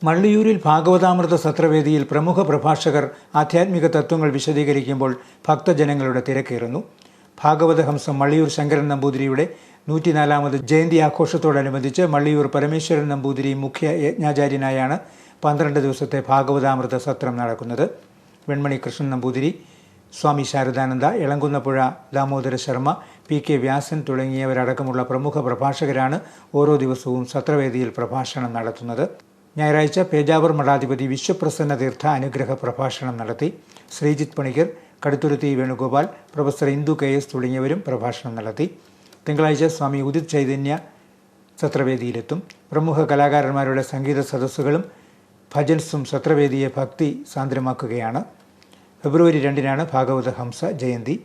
മള്ളിയൂരിൽ ഭാഗവതാമൃത സത്രവേദിയിൽ പ്രമുഖ പ്രഭാഷകർ ആധ്യാത്മിക തത്വങ്ങൾ വിശദീകരിക്കുമ്പോൾ ഭക്തജനങ്ങളുടെ തിരക്കേറുന്നു. ഭാഗവതഹംസം മള്ളിയൂർ ശങ്കരൻ നമ്പൂതിരിയുടെ 104ാമത് ജയന്തി ആഘോഷത്തോടനുബന്ധിച്ച് മള്ളിയൂർ പരമേശ്വരൻ നമ്പൂതിരി മുഖ്യ യജ്ഞാചാര്യനായാണ് 12 ദിവസത്തെ ഭാഗവതാമൃത സത്രം നടക്കുന്നത്. വെൺമണി കൃഷ്ണൻ നമ്പൂതിരി, സ്വാമി ശാരദാനന്ദ, എളങ്കുന്നപ്പുഴ ദാമോദര ശർമ്മ, PK വ്യാസൻ തുടങ്ങിയവരടക്കമുള്ള പ്രമുഖ പ്രഭാഷകരാണ് ഓരോ ദിവസവും സത്രവേദിയിൽ പ്രഭാഷണം നടത്തുന്നത്. ഞായറാഴ്ച പേജാവർ മഠാധിപതി വിശ്വപ്രസന്ന തീർത്ഥ അനുഗ്രഹ പ്രഭാഷണം നടത്തി. ശ്രീജിത്ത് പണിക്കർ, കടുത്തുരുത്തി വേണുഗോപാൽ, പ്രൊഫസർ ഇന്ദു KS തുടങ്ങിയവരും പ്രഭാഷണം നടത്തി. തിങ്കളാഴ്ച സ്വാമി ഉദിത് ചൈതന്യ സത്രവേദിയിലെത്തും. പ്രമുഖ കലാകാരന്മാരുടെ സംഗീത സദസ്സുകളും ഭജൻസും സത്രവേദിയെ ഭക്തി സാന്ദ്രമാക്കുകയാണ്. ഫെബ്രുവരി 2-നാണ് ഭാഗവത ഹംസ ജയന്തി.